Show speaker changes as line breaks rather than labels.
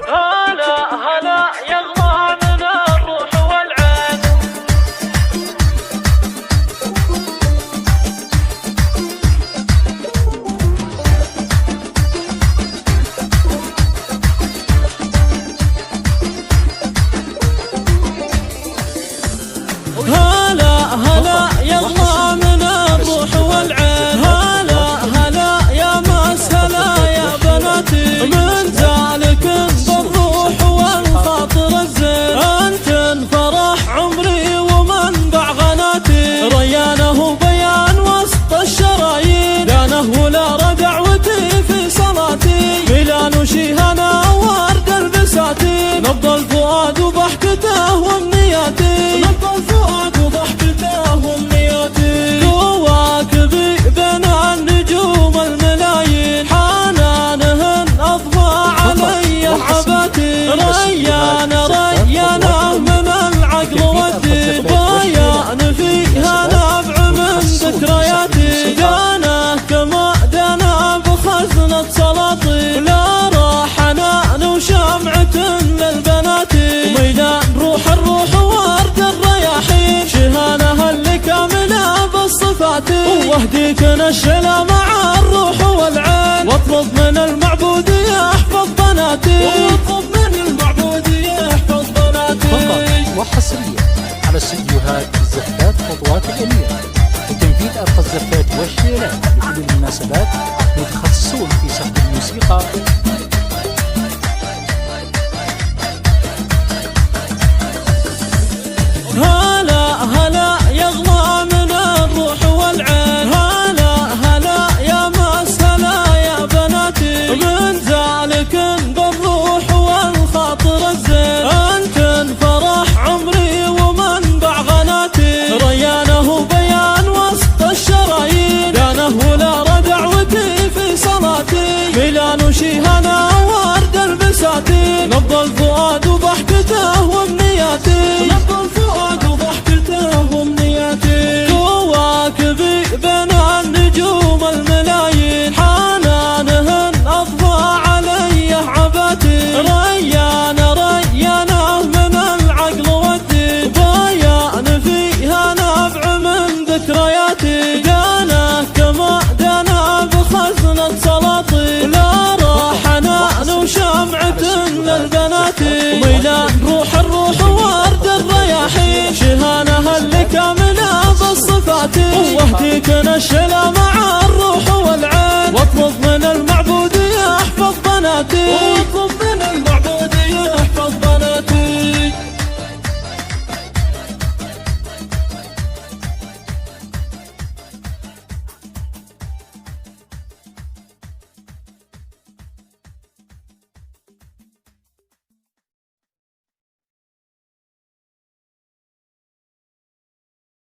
هلا هلا يغلى من الروح والعين.
هلا هلا يغلى من الروح والعين. هلا هلا يا مسهلا يا بناتي، من ذلك بالروح والخاطر الزين. انتن فرح عمري ومنبع غناتي، ريانه بيان وسط الشرايين، دانه ولا ردعوتي في صلاتي، ميلان وشيهنا ورد البساتين، نبض الفؤاد وضحكته وامنياتي، نبض الفؤاد وضحكته وامنياتي، كواكبي بين النجوم الملايين، حنانهن اضفى علي عباتي، ريانه ريانه من العقل والدين، بيان فيها نبع من ذكرياتي، دانه كما دانا بخزنة سلاطين، لا راح حنان وشمعة للبنات، وميدان روح الروح ورد الرياحين، شهانها اللي كاملة بالصفات، واهديك نشلة مع الروح والعين، واطلب من المعبود يحفظ بناتي، واطلب من المعبود يحفظ بناتي.
فقط وحصريا على استديوهات الزفات خطوات الأمير لتنفيذ أرقى الزفات والشيلات لكل المناسبات، متخصصون في سحب الموسيقى.
هلا هلا يغلى من الروح والعين. هلا هلا يا مسهلا يا بناتي، من ذلك بالروح والخاطر الزين. انتن فرح عمري ومنبع غناتي، ريانه بيان وسط الشرايين، دانه ولا ردعوتي في صلاتي، ميلان وشيهنا ورد البساتين، نبض الفؤاد وضحكته وامنياتي، نبض الفؤاد وضحكته وامنياتي، كواكبي بين النجوم الملايين، حنانهن اضفى علي عباتي، ريانه ريانه من العقل والدين، بيان فيها نبع من ذكرياتي، دانه كما دانا بخزنة سلاطين، لا راح حنان وشمعة للبنات، وميلان روح الروح ورد الرياحين، شهانها اللي كاملة بالصفات، واهديك نشلة مع الروح والعين، واطلب من المعبود يحفظ بناتي.